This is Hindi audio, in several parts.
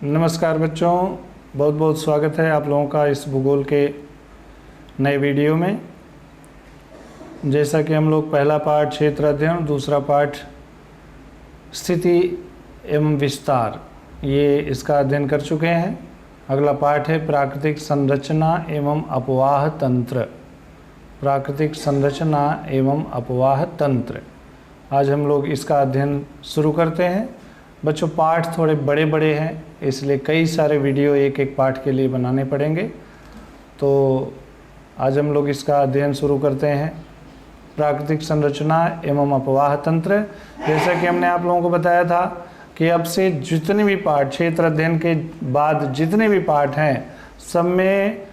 नमस्कार बच्चों, बहुत बहुत स्वागत है आप लोगों का इस भूगोल के नए वीडियो में। जैसा कि हम लोग पहला पाठ क्षेत्र अध्ययन, दूसरा पाठ स्थिति एवं विस्तार, ये इसका अध्ययन कर चुके हैं। अगला पाठ है प्राकृतिक संरचना एवं अपवाह तंत्र। प्राकृतिक संरचना एवं अपवाह तंत्र, आज हम लोग इसका अध्ययन शुरू करते हैं। बच्चों, पाठ थोड़े बड़े बड़े हैं, इसलिए कई सारे वीडियो एक एक पाठ के लिए बनाने पड़ेंगे। तो आज हम लोग इसका अध्ययन शुरू करते हैं, प्राकृतिक संरचना एवं अपवाह तंत्र। जैसा कि हमने आप लोगों को बताया था कि अब से जितने भी पाठ, क्षेत्र अध्ययन के बाद जितने भी पाठ हैं, सब में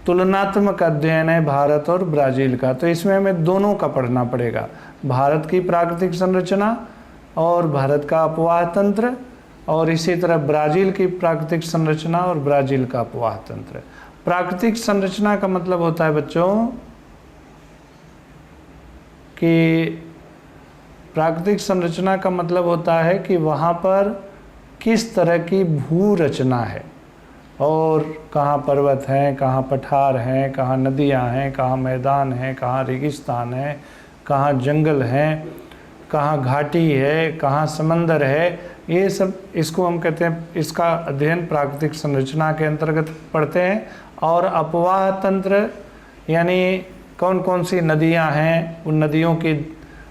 तुलनात्मक अध्ययन है भारत और ब्राज़ील का। तो इसमें हमें दोनों का पढ़ना पड़ेगा, भारत की प्राकृतिक संरचना और भारत का अपवाह तंत्र, और इसी तरह ब्राज़ील की प्राकृतिक संरचना और ब्राज़ील का अपवाह तंत्र। प्राकृतिक संरचना का मतलब होता है बच्चों कि प्राकृतिक संरचना का मतलब होता है कि वहाँ पर किस तरह की भू रचना है, और कहाँ पर्वत हैं, कहाँ पठार हैं, कहाँ नदियाँ हैं, कहाँ मैदान हैं, कहाँ रेगिस्तान है, कहाँ जंगल हैं, कहाँ घाटी है, कहाँ समंदर है। ये सब इसको हम कहते हैं, इसका अध्ययन प्राकृतिक संरचना के अंतर्गत पढ़ते हैं। और अपवाह तंत्र यानी कौन कौन सी नदियाँ हैं, उन नदियों की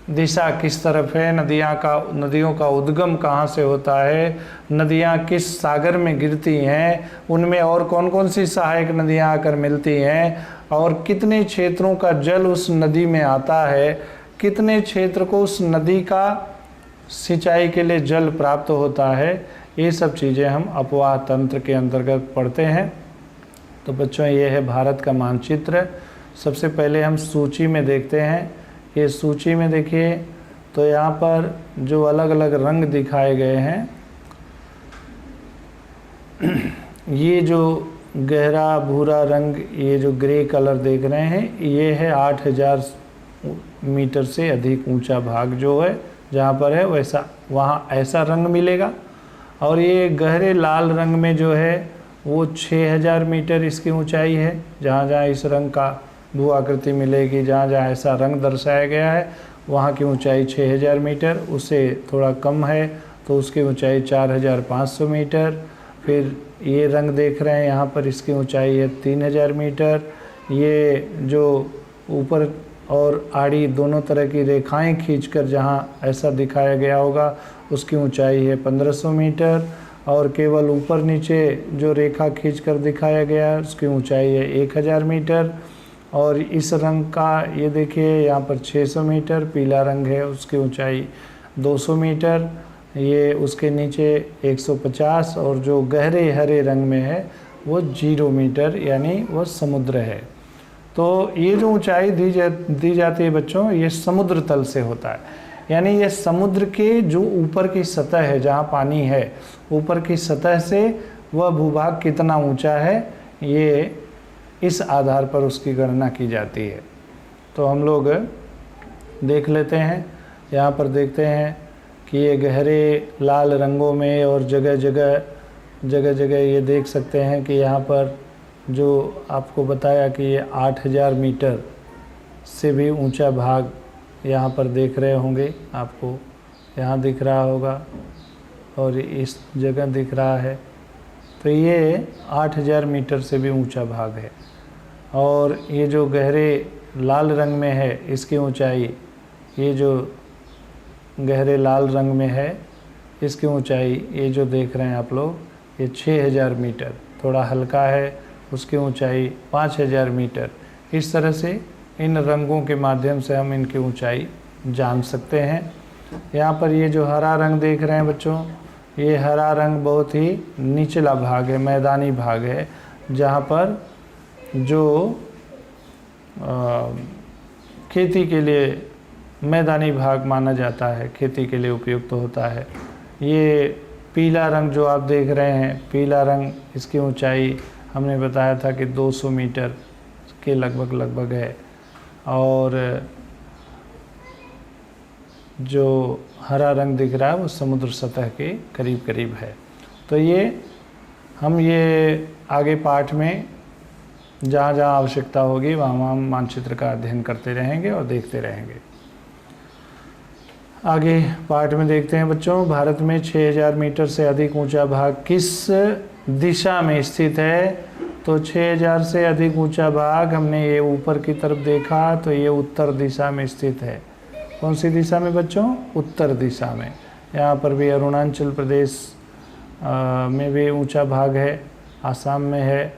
दिशा किस तरफ है, नदियों का उद्गम कहाँ से होता है, नदियाँ किस सागर में गिरती हैं, उनमें और कौन कौन सी सहायक नदियाँ आकर मिलती हैं, और कितने क्षेत्रों का जल उस नदी में आता है, कितने क्षेत्र को उस नदी का सिंचाई के लिए जल प्राप्त होता है। ये सब चीज़ें हम अपवाह तंत्र के अंतर्गत पढ़ते हैं। तो बच्चों, ये है भारत का मानचित्र। सबसे पहले हम सूची में देखते हैं। ये सूची में देखिए तो यहाँ पर जो अलग अलग रंग दिखाए गए हैं, ये जो गहरा भूरा रंग, ये जो ग्रे कलर देख रहे हैं, ये है 8000 मीटर से अधिक ऊंचा भाग जो है, जहाँ पर है वैसा वहाँ ऐसा रंग मिलेगा। और ये गहरे लाल रंग में जो है वो 6000 मीटर इसकी ऊंचाई है। जहाँ जहाँ इस रंग का भू आकृति मिलेगी, जहाँ जहाँ ऐसा रंग दर्शाया गया है, वहाँ की ऊंचाई 6000 मीटर। उससे थोड़ा कम है तो उसकी ऊंचाई 4500 मीटर। फिर ये रंग देख रहे हैं यहाँ पर, इसकी ऊंचाई है 3000 मीटर। ये जो ऊपर और आड़ी दोनों तरह की रेखाएं खींचकर जहाँ ऐसा दिखाया गया होगा, उसकी ऊंचाई है 1500 मीटर। और केवल ऊपर नीचे जो रेखा खींचकर दिखाया गया है, उसकी ऊंचाई है 1000 मीटर। और इस रंग का ये देखिए यहाँ पर 600 मीटर पीला रंग है, उसकी ऊंचाई 200 मीटर। ये उसके नीचे 150, और जो गहरे हरे रंग में है वो 0 मीटर, यानी वो समुद्र है। तो ये जो ऊंचाई दी जाती है बच्चों, ये समुद्र तल से होता है। यानी ये समुद्र के जो ऊपर की सतह है, जहाँ पानी है, ऊपर की सतह से वह भूभाग कितना ऊंचा है, ये इस आधार पर उसकी गणना की जाती है। तो हम लोग देख लेते हैं। यहाँ पर देखते हैं कि ये गहरे लाल रंगों में, और जगह जगह ये देख सकते हैं कि यहाँ पर जो आपको बताया कि ये 8000 मीटर से भी ऊंचा भाग यहाँ पर देख रहे होंगे, आपको यहाँ दिख रहा होगा और इस जगह दिख रहा है। तो ये 8000 मीटर से भी ऊंचा भाग है। और ये जो गहरे लाल रंग में है, इसकी ऊंचाई, ये जो गहरे लाल रंग में है, इसकी ऊंचाई ये जो देख रहे हैं आप लोग, ये 6000 मीटर। थोड़ा हल्का है, उसकी ऊंचाई 5000 मीटर। इस तरह से इन रंगों के माध्यम से हम इनकी ऊंचाई जान सकते हैं। यहाँ पर ये जो हरा रंग देख रहे हैं बच्चों, ये हरा रंग बहुत ही निचला भाग है, मैदानी भाग है, जहाँ पर जो खेती के लिए मैदानी भाग माना जाता है, खेती के लिए उपयुक्त होता है। ये पीला रंग जो आप देख रहे हैं, पीला रंग, इसकी ऊंचाई हमने बताया था कि 200 मीटर के लगभग है। और जो हरा रंग दिख रहा है वो समुद्र सतह के करीब है। तो ये हम ये आगे पाठ में जहाँ जहाँ आवश्यकता होगी वहाँ हम मानचित्र का अध्ययन करते रहेंगे और देखते रहेंगे। आगे पाठ में देखते हैं बच्चों, भारत में 6000 मीटर से अधिक ऊंचा भाग किस दिशा में स्थित है? तो 6000 से अधिक ऊंचा भाग हमने ये ऊपर की तरफ देखा तो ये उत्तर दिशा में स्थित है। कौन सी दिशा में बच्चों? उत्तर दिशा में। यहाँ पर भी अरुणाचल प्रदेश में भी ऊंचा भाग है, आसाम में है,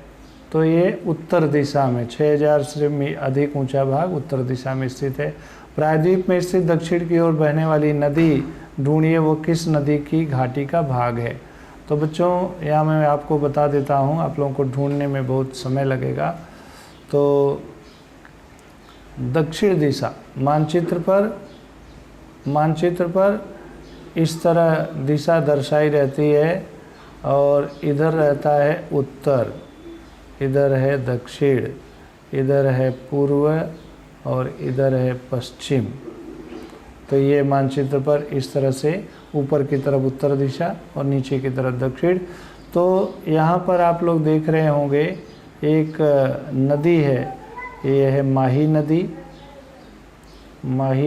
तो ये उत्तर दिशा में 6000 से अधिक ऊंचा भाग उत्तर दिशा में स्थित है। प्रायद्वीप में स्थित दक्षिण की ओर बहने वाली नदी ढूंढिए वो किस नदी की घाटी का भाग है। तो बच्चों यहाँ मैं आपको बता देता हूँ, आप लोगों को ढूंढने में बहुत समय लगेगा। तो दक्षिण दिशा मानचित्र पर इस तरह दिशा दर्शाई रहती है और इधर रहता है उत्तर, इधर है दक्षिण, इधर है पूर्व और इधर है पश्चिम। तो ये मानचित्र पर इस तरह से ऊपर की तरफ उत्तर दिशा और नीचे की तरफ दक्षिण। तो यहाँ पर आप लोग देख रहे होंगे एक नदी है, ये है माही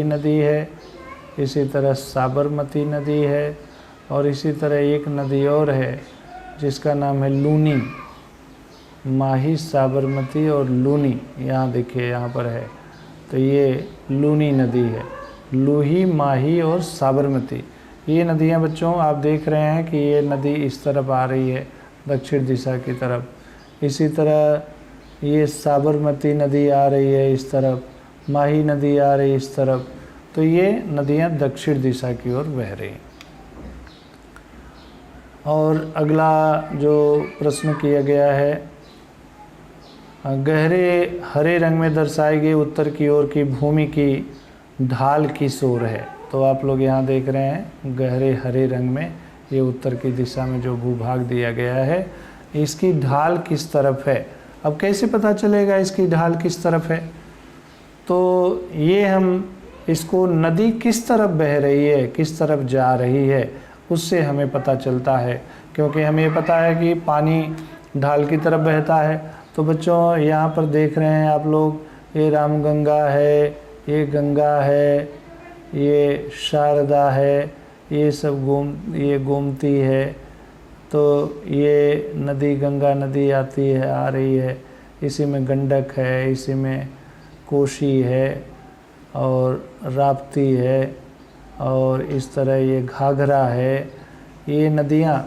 नदी है, इसी तरह साबरमती नदी है और इसी तरह एक नदी और है जिसका नाम है लूनी। माही, साबरमती और लूनी, यहाँ देखिए यहाँ पर है, तो ये लूनी नदी है। लूही, माही और साबरमती ये नदियाँ बच्चों आप देख रहे हैं कि ये नदी इस तरफ आ रही है दक्षिण दिशा की तरफ। इसी तरह ये साबरमती नदी आ रही है इस तरफ, माही नदी आ रही है इस तरफ। तो ये नदियाँ दक्षिण दिशा की ओर बह रही हैं। और अगला जो प्रश्न किया गया है, गहरे हरे रंग में दर्शाई गई उत्तर की ओर की भूमि की ढाल किस ओर है? तो आप लोग यहाँ देख रहे हैं गहरे हरे रंग में ये उत्तर की दिशा में जो भूभाग दिया गया है, इसकी ढाल किस तरफ है? अब कैसे पता चलेगा इसकी ढाल किस तरफ है? तो ये हम इसको नदी किस तरफ बह रही है, किस तरफ जा रही है, उससे हमें पता चलता है। क्योंकि हमें पता है कि पानी ढाल की तरफ बहता है। तो बच्चों यहाँ पर देख रहे हैं आप लोग, ये रामगंगा है, ये गंगा है, ये शारदा है, ये सब ये गोमती है। तो ये नदी गंगा नदी आती है, आ रही है, इसी में गंडक है, इसी में कोशी है और राप्ती है और इस तरह ये घाघरा है। ये नदियाँ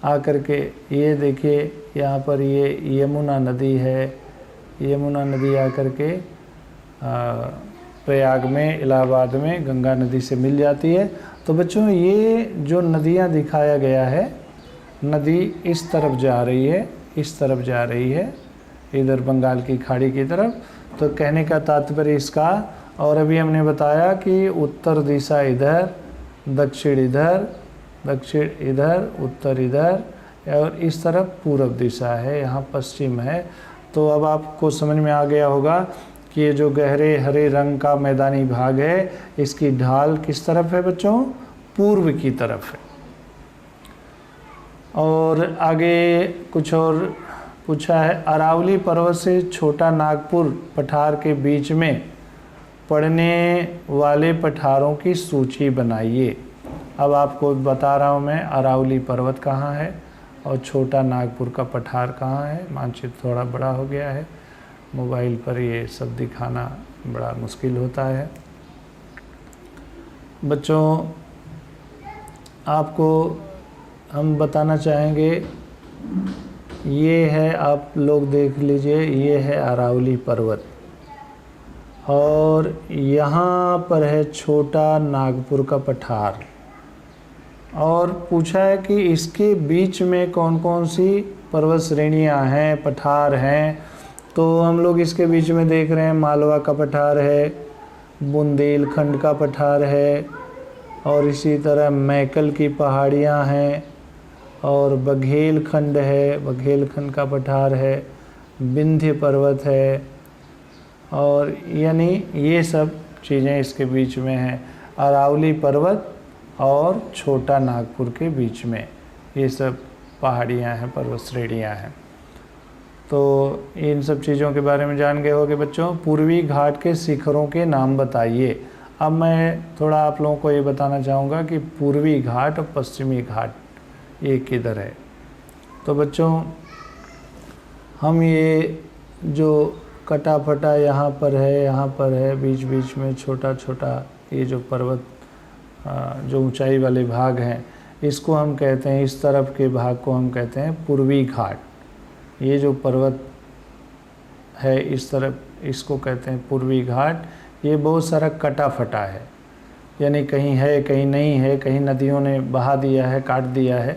आकर के ये देखिए यहाँ पर ये यमुना नदी है। यमुना नदी आकर के प्रयाग में, इलाहाबाद में गंगा नदी से मिल जाती है। तो बच्चों ये जो नदियाँ दिखाया गया है, नदी इस तरफ जा रही है, इस तरफ जा रही है, इधर बंगाल की खाड़ी की तरफ। तो कहने का तात्पर्य इसका, और अभी हमने बताया कि उत्तर दिशा इधर, दक्षिण इधर, उत्तर इधर और इस तरफ पूर्व दिशा है, यहाँ पश्चिम है। तो अब आपको समझ में आ गया होगा कि ये जो गहरे हरे रंग का मैदानी भाग है, इसकी ढाल किस तरफ है बच्चों? पूर्व की तरफ है। और आगे कुछ और पूछा है, अरावली पर्वत से छोटा नागपुर पठार के बीच में पड़ने वाले पठारों की सूची बनाइए। अब आपको बता रहा हूँ मैं, अरावली पर्वत कहाँ है और छोटा नागपुर का पठार कहाँ है। मानचित्र थोड़ा बड़ा हो गया है, मोबाइल पर ये सब दिखाना बड़ा मुश्किल होता है। बच्चों आपको हम बताना चाहेंगे, ये है, आप लोग देख लीजिए, ये है अरावली पर्वत और यहाँ पर है छोटा नागपुर का पठार। और पूछा है कि इसके बीच में कौन कौन सी पर्वत श्रेणियाँ हैं, पठार हैं। तो हम लोग इसके बीच में देख रहे हैं मालवा का पठार है, बुंदेलखंड का पठार है और इसी तरह मैकल की पहाड़ियाँ हैं और बघेलखंड है, बघेलखंड का पठार है, विंध्य पर्वत है। और यानी ये सब चीज़ें इसके बीच में हैं, अरावली पर्वत और छोटा नागपुर के बीच में। ये सब पहाड़ियाँ हैं, पर्वत श्रेणियाँ हैं। तो इन सब चीज़ों के बारे में जान गए होंगे बच्चों। पूर्वी घाट के शिखरों के नाम बताइए। अब मैं थोड़ा आप लोगों को ये बताना चाहूँगा कि पूर्वी घाट और पश्चिमी घाट ये किधर है। तो बच्चों हम ये जो कटा फटा यहाँ पर है, बीच बीच में छोटा छोटा ये जो पर्वत जो ऊंचाई वाले भाग हैं, इसको हम कहते हैं, इस तरफ के भाग को हम कहते हैं पूर्वी घाट। ये जो पर्वत है इस तरफ, इसको कहते हैं पूर्वी घाट। ये बहुत सारा कटा फटा है, यानी कहीं है कहीं नहीं है, कहीं नदियों ने बहा दिया है, काट दिया है।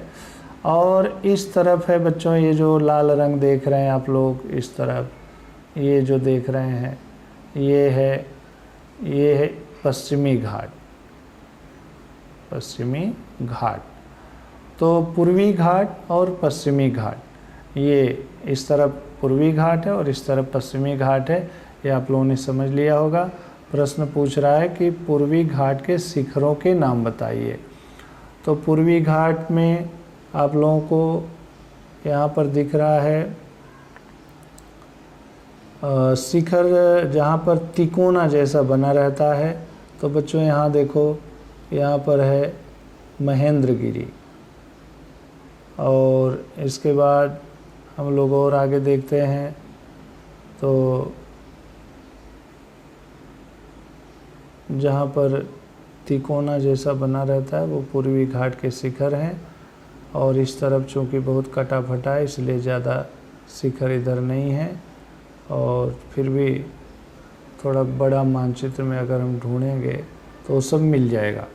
और इस तरफ है बच्चों, ये जो लाल रंग देख रहे हैं आप लोग, इस तरफ ये जो देख रहे हैं ये है पश्चिमी घाट, पश्चिमी घाट। तो पूर्वी घाट और पश्चिमी घाट, ये इस तरफ पूर्वी घाट है और इस तरफ पश्चिमी घाट है। ये आप लोगों ने समझ लिया होगा। प्रश्न पूछ रहा है कि पूर्वी घाट के शिखरों के नाम बताइए। तो पूर्वी घाट में आप लोगों को यहाँ पर दिख रहा है शिखर जहाँ पर तिकोना जैसा बना रहता है। तो बच्चों यहाँ देखो, यहाँ पर है महेंद्रगिरी। और इसके बाद हम लोग और आगे देखते हैं तो जहाँ पर तिकोना जैसा बना रहता है वो पूर्वी घाट के शिखर हैं। और इस तरफ चूँकि बहुत कटा फटा है इसलिए ज़्यादा शिखर इधर नहीं है। और फिर भी थोड़ा बड़ा मानचित्र में अगर हम ढूंढेंगे तो सब मिल जाएगा।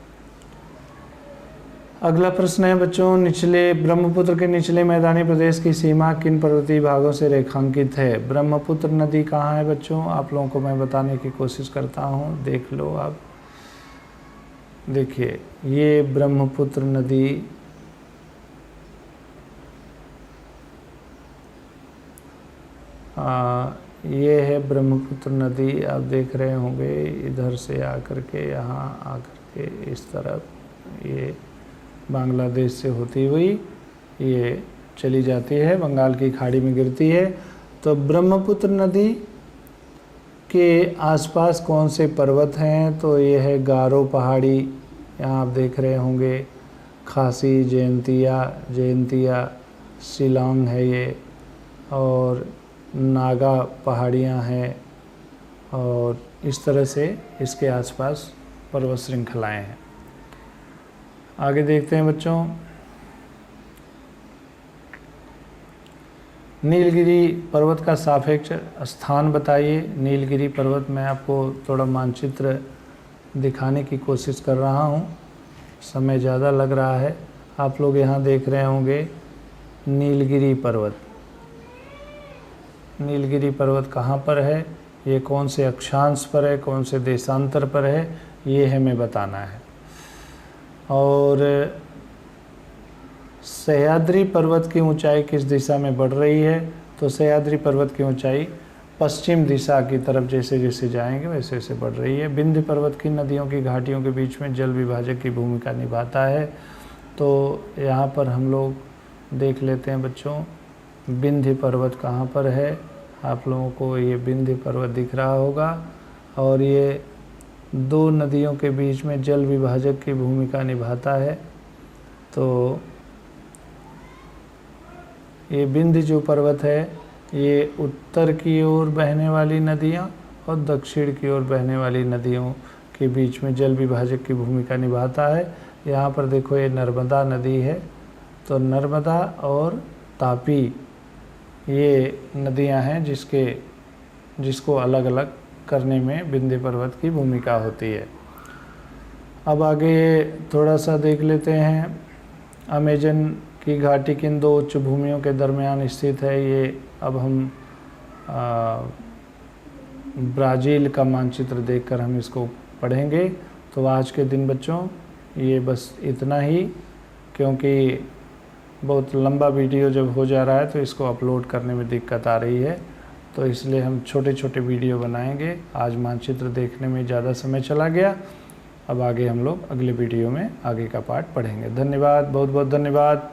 अगला प्रश्न है बच्चों, निचले ब्रह्मपुत्र के निचले मैदानी प्रदेश की सीमा किन पर्वतीय भागों से रेखांकित है? ब्रह्मपुत्र नदी कहाँ है बच्चों? आप लोगों को मैं बताने की कोशिश करता हूँ, देख लो आप। देखिए ये ब्रह्मपुत्र नदी ये है ब्रह्मपुत्र नदी। आप देख रहे होंगे इधर से आकर के यहाँ आकर के इस तरफ ये बांग्लादेश से होती हुई ये चली जाती है, बंगाल की खाड़ी में गिरती है। तो ब्रह्मपुत्र नदी के आसपास कौन से पर्वत हैं? तो ये है गारो पहाड़ी, यहाँ आप देख रहे होंगे, खासी, जयंतिया, शिलांग है ये, और नागा पहाड़ियाँ हैं। और इस तरह से इसके आसपास पर्वत श्रृंखलाएँ हैं। आगे देखते हैं बच्चों, नीलगिरी पर्वत का सापेक्ष स्थान बताइए। नीलगिरी पर्वत मैं आपको थोड़ा मानचित्र दिखाने की कोशिश कर रहा हूँ, समय ज़्यादा लग रहा है। आप लोग यहाँ देख रहे होंगे नीलगिरी पर्वत। नीलगिरी पर्वत कहाँ पर है, ये कौन से अक्षांश पर है, कौन से देशांतर पर है, ये हमें बताना है। और सह्याद्री पर्वत की ऊंचाई किस दिशा में बढ़ रही है? तो सह्याद्री पर्वत की ऊंचाई पश्चिम दिशा की तरफ जैसे जैसे जाएंगे वैसे वैसे बढ़ रही है। विंध्य पर्वत की नदियों की घाटियों के बीच में जल विभाजक की भूमिका निभाता है। तो यहाँ पर हम लोग देख लेते हैं बच्चों, विंध्य पर्वत कहाँ पर है। आप लोगों को ये विंध्य पर्वत दिख रहा होगा, और ये दो नदियों के बीच में जल विभाजक की भूमिका निभाता है। तो ये विंध्य जो पर्वत है ये उत्तर की ओर बहने वाली नदियाँ और दक्षिण की ओर बहने वाली नदियों के बीच में जल विभाजक की भूमिका निभाता है। यहाँ पर देखो ये नर्मदा नदी है, तो नर्मदा और तापी ये नदियाँ हैं जिसको अलग अलग करने में विंध्य पर्वत की भूमिका होती है। अब आगे थोड़ा सा देख लेते हैं, अमेजन की घाटी किन दो उच्च भूमियों के दरमियान स्थित है। ये अब हम ब्राज़ील का मानचित्र देखकर हम इसको पढ़ेंगे। तो आज के दिन बच्चों ये बस इतना ही, क्योंकि बहुत लंबा वीडियो जब हो जा रहा है तो इसको अपलोड करने में दिक्कत आ रही है, तो इसलिए हम छोटे छोटे वीडियो बनाएंगे। आज मानचित्र देखने में ज़्यादा समय चला गया, अब आगे हम लोग अगले वीडियो में आगे का पार्ट पढ़ेंगे। धन्यवाद, बहुत बहुत धन्यवाद।